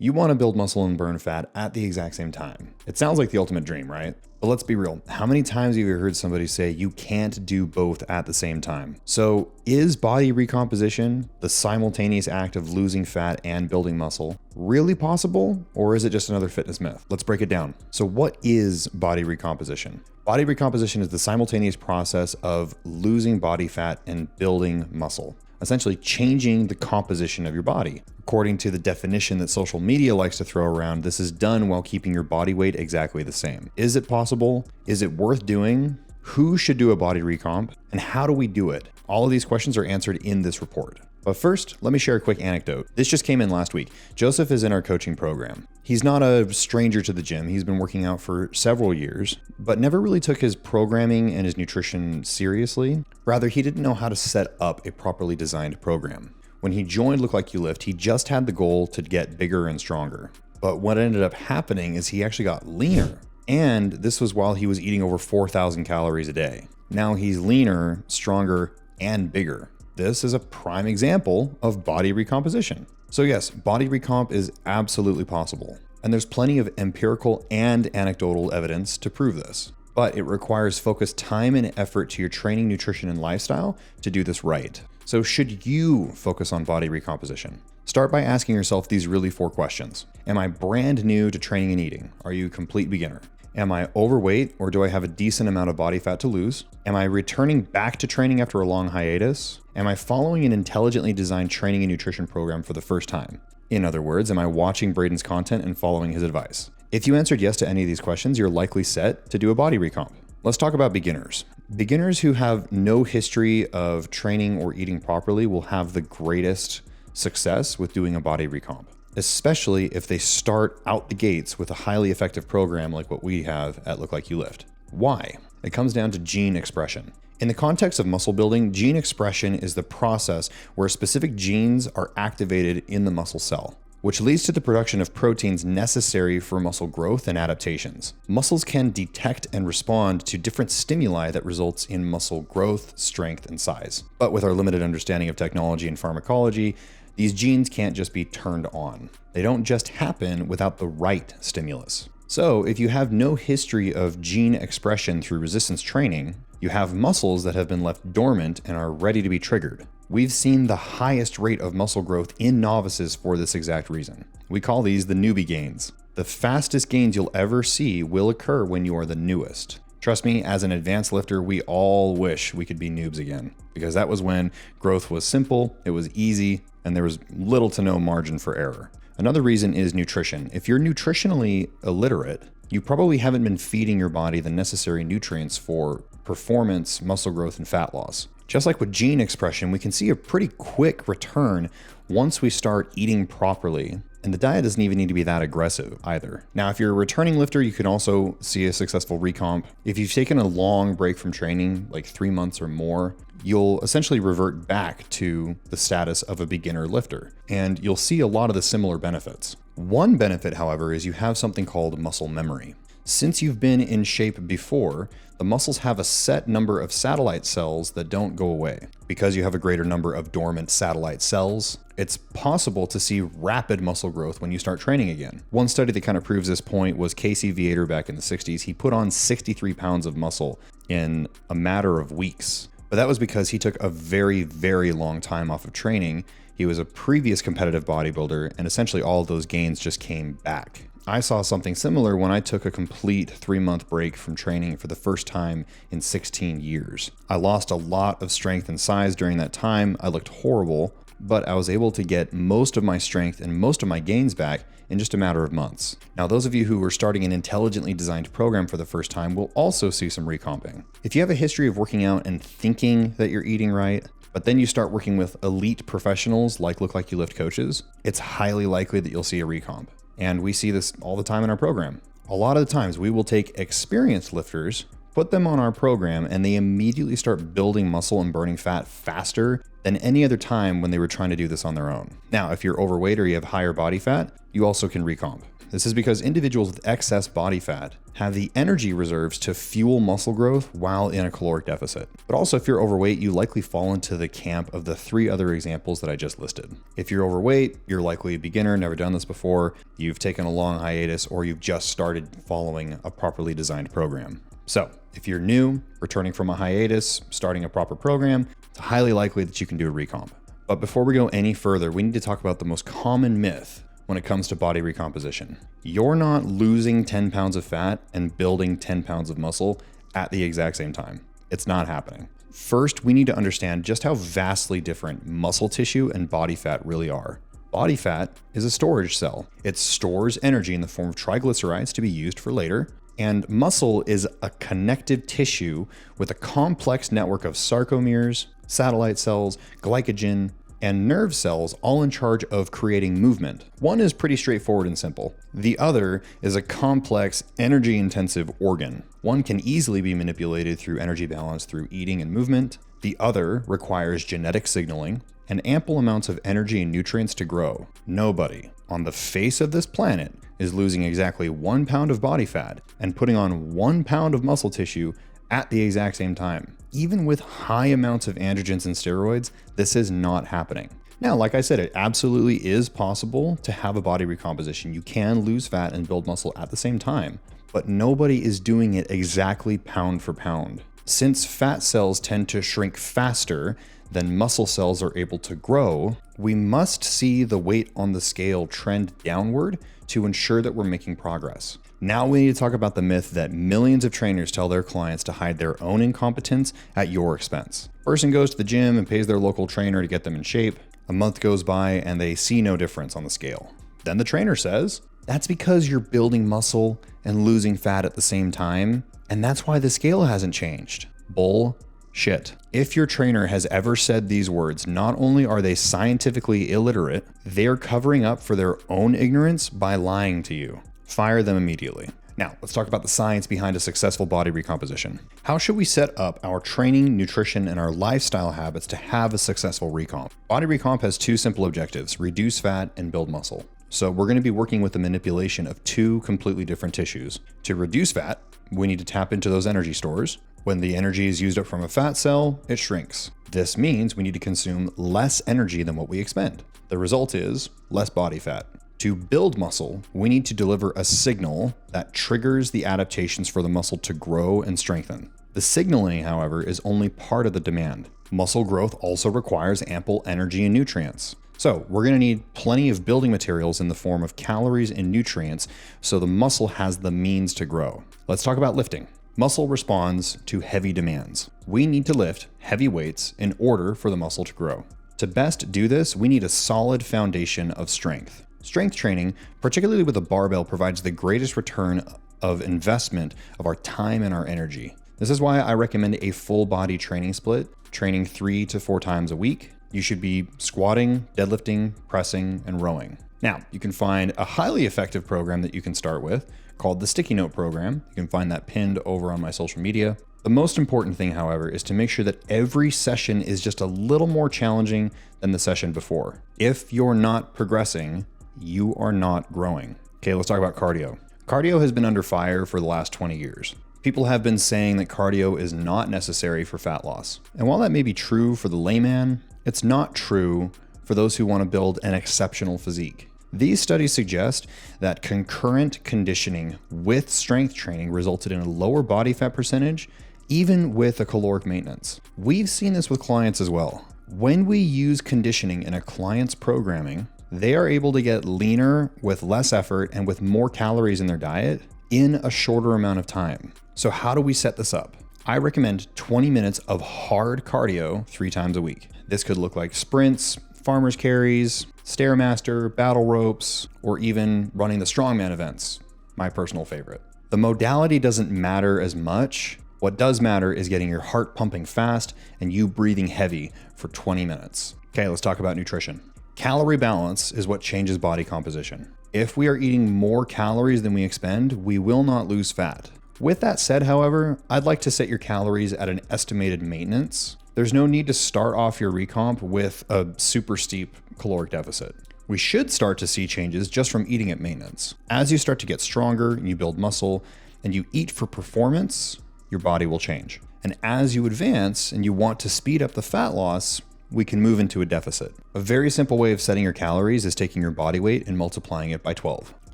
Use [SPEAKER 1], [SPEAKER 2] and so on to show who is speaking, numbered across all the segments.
[SPEAKER 1] You want to build muscle and burn fat at the exact same time. It sounds like the ultimate dream, right? But let's be real. How many times have you heard somebody say you can't do both at the same time? So is body recomposition, the simultaneous act of losing fat and building muscle, really possible? Or is it just another fitness myth? Let's break it down. So what is body recomposition? Body recomposition is the simultaneous process of losing body fat and building muscle, essentially changing the composition of your body. According to the definition that social media likes to throw around, this is done while keeping your body weight exactly the same. Is it possible? Is it worth doing? Who should do a body recomp? And how do we do it? All of these questions are answered in this report. But first, let me share a quick anecdote. This just came in last week. Joseph is in our coaching program. He's not a stranger to the gym. He's been working out for several years, but never really took his programming and his nutrition seriously. Rather, he didn't know how to set up a properly designed program. When he joined Look Like You Lift, he just had the goal to get bigger and stronger. But what ended up happening is he actually got leaner. And this was while he was eating over 4,000 calories a day. Now he's leaner, stronger, and bigger. This is a prime example of body recomposition. So yes, body recomp is absolutely possible. And there's plenty of empirical and anecdotal evidence to prove this. But it requires focused time and effort to your training, nutrition, and lifestyle to do this right. So should you focus on body recomposition? Start by asking yourself these really 4 questions. Am I brand new to training and eating? Are you a complete beginner? Am I overweight, or do I have a decent amount of body fat to lose? Am I returning back to training after a long hiatus? Am I following an intelligently designed training and nutrition program for the first time? In other words, am I watching Braden's content and following his advice? If you answered yes to any of these questions, you're likely set to do a body recomp. Let's talk about beginners. Beginners who have no history of training or eating properly will have the greatest success with doing a body recomp, especially if they start out the gates with a highly effective program like what we have at Look Like You Lift. Why? It comes down to gene expression. In the context of muscle building, gene expression is the process where specific genes are activated in the muscle cell, which leads to the production of proteins necessary for muscle growth and adaptations. Muscles can detect and respond to different stimuli that results in muscle growth, strength, and size. But with our limited understanding of technology and pharmacology, these genes can't just be turned on. They don't just happen without the right stimulus. So if you have no history of gene expression through resistance training, you have muscles that have been left dormant and are ready to be triggered. We've seen the highest rate of muscle growth in novices for this exact reason. We call these the newbie gains. The fastest gains you'll ever see will occur when you are the newest. Trust me, as an advanced lifter, we all wish we could be noobs again, because that was when growth was simple, it was easy, and there was little to no margin for error. Another reason is nutrition. If you're nutritionally illiterate, you probably haven't been feeding your body the necessary nutrients for performance, muscle growth, and fat loss. Just like with gene expression, we can see a pretty quick return once we start eating properly. And the diet doesn't even need to be that aggressive either. Now, if you're a returning lifter, you can also see a successful recomp. If you've taken a long break from training, like 3 months or more, you'll essentially revert back to the status of a beginner lifter, and you'll see a lot of the similar benefits. One benefit, however, is you have something called muscle memory. Since you've been in shape before, the muscles have a set number of satellite cells that don't go away. Because you have a greater number of dormant satellite cells, it's possible to see rapid muscle growth when you start training again. One study that kind of proves this point was Casey Viator back in the 60s. He put on 63 pounds of muscle in a matter of weeks. But that was because he took a very, very long time off of training. He was a previous competitive bodybuilder, and essentially all of those gains just came back. I saw something similar when I took a complete 3-month break from training for the first time in 16 years. I lost a lot of strength and size during that time. I looked horrible, but I was able to get most of my strength and most of my gains back in just a matter of months. Now, those of you who are starting an intelligently designed program for the first time will also see some recomping. If you have a history of working out and thinking that you're eating right, but then you start working with elite professionals like Look Like You Lift coaches, it's highly likely that you'll see a recomp. And we see this all the time in our program. A lot of the times we will take experienced lifters Put them on our program and they immediately start building muscle and burning fat faster than any other time when they were trying to do this on their own. Now, if you're overweight or you have higher body fat, you also can recomp. This is because individuals with excess body fat have the energy reserves to fuel muscle growth while in a caloric deficit. But also, if you're overweight, you likely fall into the camp of the 3 other examples that I just listed. If you're overweight, you're likely a beginner, never done this before, you've taken a long hiatus, or you've just started following a properly designed program. So, if you're new, returning from a hiatus, starting a proper program, it's highly likely that you can do a recomp. But before we go any further, we need to talk about the most common myth when it comes to body recomposition. You're not losing 10 pounds of fat and building 10 pounds of muscle at the exact same time. It's not happening. First, we need to understand just how vastly different muscle tissue and body fat really are. Body fat is a storage cell. It stores energy in the form of triglycerides to be used for later. And muscle is a connective tissue with a complex network of sarcomeres, satellite cells, glycogen, and nerve cells, all in charge of creating movement. One is pretty straightforward and simple. The other is a complex, energy-intensive organ. One can easily be manipulated through energy balance through eating and movement. The other requires genetic signaling and ample amounts of energy and nutrients to grow. Nobody on the face of this planet is losing exactly 1 pound of body fat and putting on 1 pound of muscle tissue at the exact same time. Even with high amounts of androgens and steroids, this is not happening. Now, like I said, it absolutely is possible to have a body recomposition. You can lose fat and build muscle at the same time, but nobody is doing it exactly pound for pound. Since fat cells tend to shrink faster than muscle cells are able to grow, we must see the weight on the scale trend downward to ensure that we're making progress. Now we need to talk about the myth that millions of trainers tell their clients to hide their own incompetence at your expense. Person goes to the gym and pays their local trainer to get them in shape. A month goes by and they see no difference on the scale. Then the trainer says, that's because you're building muscle and losing fat at the same time, and that's why the scale hasn't changed. Bullshit. If your trainer has ever said these words, not only are they scientifically illiterate, they're covering up for their own ignorance by lying to you. Fire them immediately. Now, let's talk about the science behind a successful body recomposition. How should we set up our training, nutrition, and our lifestyle habits to have a successful recomp? Body recomp has 2 simple objectives: reduce fat and build muscle. So we're going to be working with the manipulation of 2 completely different tissues. To reduce fat, we need to tap into those energy stores. When the energy is used up from a fat cell, it shrinks. This means we need to consume less energy than what we expend. The result is less body fat. To build muscle, we need to deliver a signal that triggers the adaptations for the muscle to grow and strengthen. The signaling, however, is only part of the demand. Muscle growth also requires ample energy and nutrients. So we're going to need plenty of building materials in the form of calories and nutrients so the muscle has the means to grow. Let's talk about lifting. Muscle responds to heavy demands. We need to lift heavy weights in order for the muscle to grow. To best do this, we need a solid foundation of strength. Strength training, particularly with a barbell, provides the greatest return of investment of our time and our energy. This is why I recommend a full body training split, training 3 to 4 times a week. You should be squatting, deadlifting, pressing, and rowing. Now, you can find a highly effective program that you can start with called the Sticky Note program. You can find that pinned over on my social media. The most important thing, however, is to make sure that every session is just a little more challenging than the session before. If you're not progressing, you are not growing. Okay, let's talk about cardio. Cardio has been under fire for the last 20 years. People have been saying that cardio is not necessary for fat loss. And while that may be true for the layman, it's not true for those who want to build an exceptional physique. These studies suggest that concurrent conditioning with strength training resulted in a lower body fat percentage, even with a caloric maintenance. We've seen this with clients as well. When we use conditioning in a client's programming, they are able to get leaner with less effort and with more calories in their diet in a shorter amount of time. So how do we set this up? I recommend 20 minutes of hard cardio 3 times a week. This could look like sprints, farmer's carries, Stairmaster, battle ropes, or even running the strongman events, my personal favorite. The modality doesn't matter as much. What does matter is getting your heart pumping fast and you breathing heavy for 20 minutes. Okay, let's talk about nutrition. Calorie balance is what changes body composition. If we are eating more calories than we expend, we will not lose fat. With that said, however, I'd like to set your calories at an estimated maintenance. There's no need to start off your recomp with a super steep caloric deficit. We should start to see changes just from eating at maintenance. As you start to get stronger and you build muscle and you eat for performance, your body will change. And as you advance and you want to speed up the fat loss, we can move into a deficit. A very simple way of setting your calories is taking your body weight and multiplying it by 12.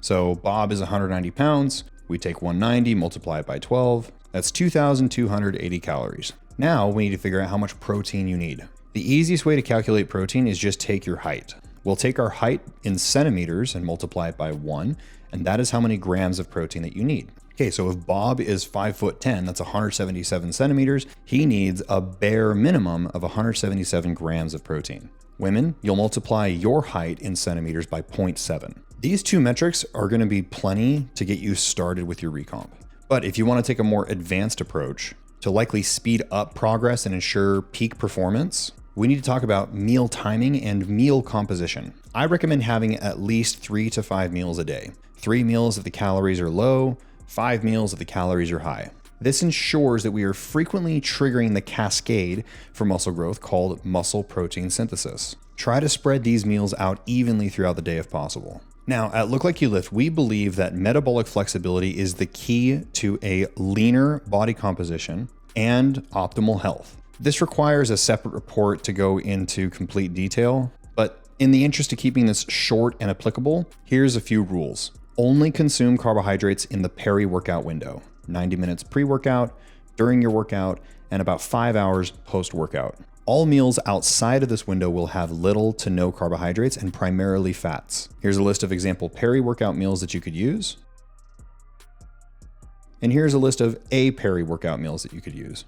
[SPEAKER 1] So Bob is 190 pounds. We take 190, multiply it by 12. That's 2,280 calories. Now we need to figure out how much protein you need. The easiest way to calculate protein is just take your height. We'll take our height in centimeters and multiply it by 1, and that is how many grams of protein that you need. Okay, so if Bob is 5'10", that's 177 centimeters, he needs a bare minimum of 177 grams of protein. Women, you'll multiply your height in centimeters by 0.7. These two metrics are going to be plenty to get you started with your recomp. But if you want to take a more advanced approach to likely speed up progress and ensure peak performance, we need to talk about meal timing and meal composition. I recommend having at least 3 to 5 meals a day. 3 meals if the calories are low, 5 meals if the calories are high. This ensures that we are frequently triggering the cascade for muscle growth called muscle protein synthesis. Try to spread these meals out evenly throughout the day if possible. Now, at Look Like You Lift, we believe that metabolic flexibility is the key to a leaner body composition and optimal health. This requires a separate report to go into complete detail, but in the interest of keeping this short and applicable, here's a few rules. Only consume carbohydrates in the peri-workout window, 90 minutes pre-workout, during your workout, and about 5 hours post-workout. All meals outside of this window will have little to no carbohydrates and primarily fats. Here's a list of example peri-workout meals that you could use. And here's a list of peri-workout meals that you could use.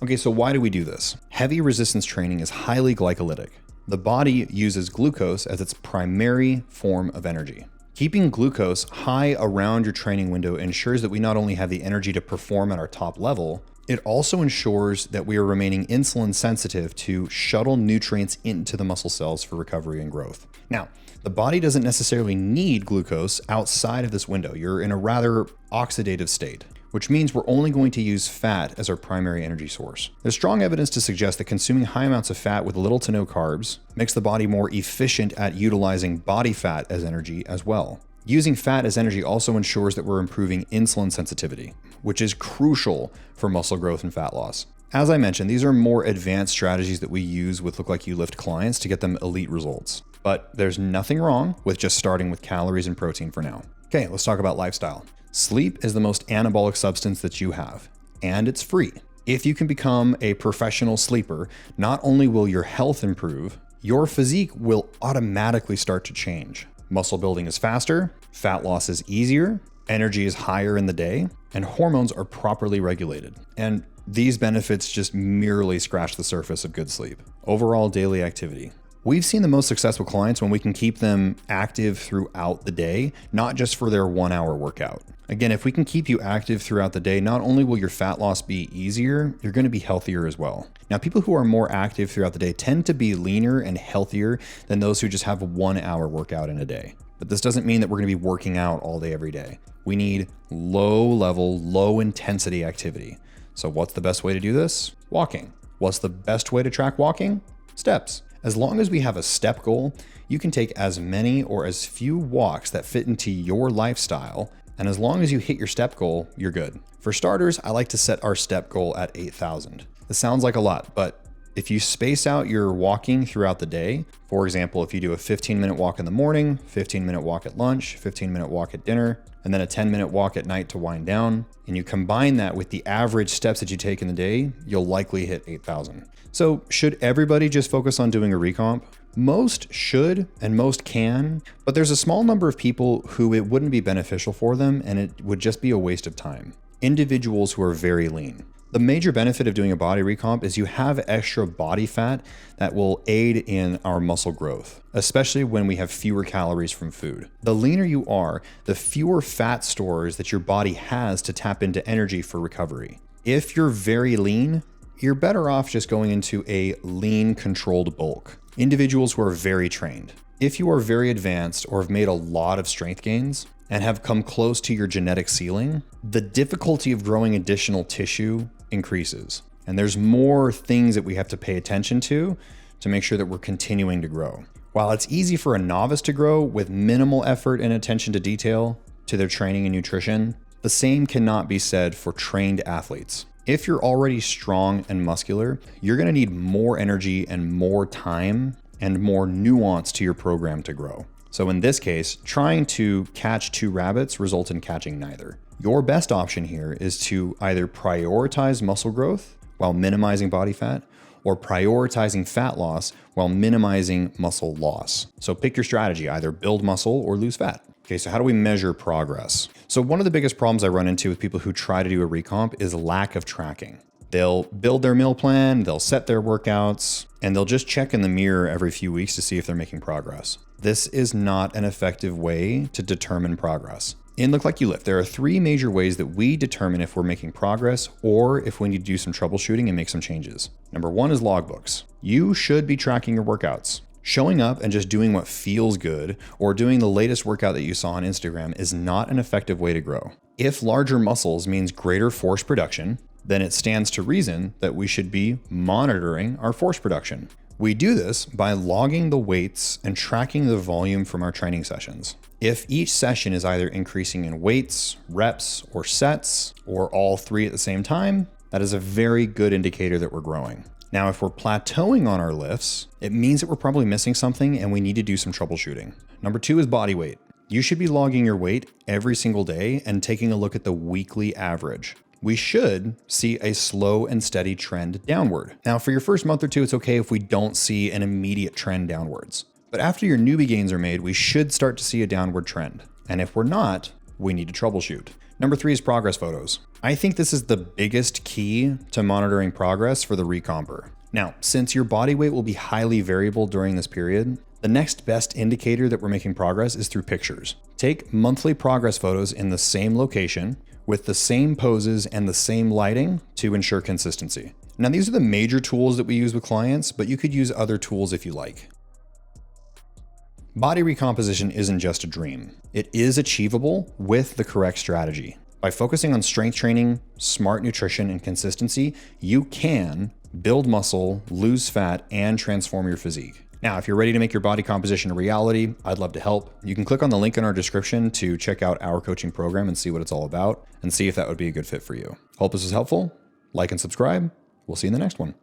[SPEAKER 1] Okay, so why do we do this? Heavy resistance training is highly glycolytic. The body uses glucose as its primary form of energy. Keeping glucose high around your training window ensures that we not only have the energy to perform at our top level, it also ensures that we are remaining insulin sensitive to shuttle nutrients into the muscle cells for recovery and growth. Now, the body doesn't necessarily need glucose outside of this window. You're in a rather oxidative state, which means we're only going to use fat as our primary energy source. There's strong evidence to suggest that consuming high amounts of fat with little to no carbs makes the body more efficient at utilizing body fat as energy as well. Using fat as energy also ensures that we're improving insulin sensitivity, which is crucial for muscle growth and fat loss. As I mentioned, these are more advanced strategies that we use with Look Like You Lift clients to get them elite results. But there's nothing wrong with just starting with calories and protein for now. Okay, let's talk about lifestyle. Sleep is the most anabolic substance that you have, and it's free. If you can become a professional sleeper, not only will your health improve, your physique will automatically start to change. Muscle building is faster, fat loss is easier, energy is higher in the day, and hormones are properly regulated. And these benefits just merely scratch the surface of good sleep. Overall daily activity. We've seen the most successful clients when we can keep them active throughout the day, not just for their 1 hour workout. Again, if we can keep you active throughout the day, not only will your fat loss be easier, you're going to be healthier as well. Now, people who are more active throughout the day tend to be leaner and healthier than those who just have a 1 hour workout in a day. But this doesn't mean that we're going to be working out all day, every day. We need low level, low intensity activity. So what's the best way to do this? Walking. What's the best way to track walking? Steps. As long as we have a step goal, you can take as many or as few walks that fit into your lifestyle, and as long as you hit your step goal, you're good. For starters, I like to set our step goal at 8,000. This sounds like a lot, but if you space out your walking throughout the day, for example, if you do a 15-minute walk in the morning, 15-minute walk at lunch, 15-minute walk at dinner, and then a 10-minute walk at night to wind down, and you combine that with the average steps that you take in the day, you'll likely hit 8,000. So should everybody just focus on doing a recomp? Most should and most can, but there's a small number of people who it wouldn't be beneficial for them and it would just be a waste of time. Individuals who are very lean. The major benefit of doing a body recomp is you have extra body fat that will aid in our muscle growth, especially when we have fewer calories from food. The leaner you are, the fewer fat stores that your body has to tap into energy for recovery. If you're very lean, you're better off just going into a lean controlled bulk. Individuals who are very trained. If you are very advanced or have made a lot of strength gains and have come close to your genetic ceiling, the difficulty of growing additional tissue increases. And there's more things that we have to pay attention to make sure that we're continuing to grow. While it's easy for a novice to grow with minimal effort and attention to detail to their training and nutrition, the same cannot be said for trained athletes. If you're already strong and muscular, you're gonna need more energy and more time and more nuance to your program to grow. So in this case, trying to catch two rabbits results in catching neither. Your best option here is to either prioritize muscle growth while minimizing body fat, or prioritizing fat loss while minimizing muscle loss. So pick your strategy, either build muscle or lose fat. Okay, so how do we measure progress? So one of the biggest problems I run into with people who try to do a recomp is lack of tracking. They'll build their meal plan, they'll set their workouts, and they'll just check in the mirror every few weeks to see if they're making progress. This is not an effective way to determine progress. In Look Like You Lift, there are three major ways that we determine if we're making progress or if we need to do some troubleshooting and make some changes. Number one is logbooks. You should be tracking your workouts. Showing up and just doing what feels good or doing the latest workout that you saw on Instagram is not an effective way to grow. If larger muscles means greater force production, then it stands to reason that we should be monitoring our force production. We do this by logging the weights and tracking the volume from our training sessions. If each session is either increasing in weights, reps, or sets, or all three at the same time, that is a very good indicator that we're growing. Now, if we're plateauing on our lifts, it means that we're probably missing something and we need to do some troubleshooting. Number two is body weight. You should be logging your weight every single day and taking a look at the weekly average. We should see a slow and steady trend downward. Now, for your first month or two, it's okay if we don't see an immediate trend downwards. But after your newbie gains are made, we should start to see a downward trend. And if we're not, we need to troubleshoot. Number three is progress photos. I think this is the biggest key to monitoring progress for the recomper. Now, since your body weight will be highly variable during this period, the next best indicator that we're making progress is through pictures. Take monthly progress photos in the same location, with the same poses and the same lighting to ensure consistency. Now, these are the major tools that we use with clients, but you could use other tools if you like. Body recomposition isn't just a dream. It is achievable with the correct strategy. By focusing on strength training, smart nutrition, and consistency, you can build muscle, lose fat, and transform your physique. Now, if you're ready to make your body composition a reality, I'd love to help. You can click on the link in our description to check out our coaching program and see what it's all about and see if that would be a good fit for you. Hope this was helpful. Like and subscribe. We'll see you in the next one.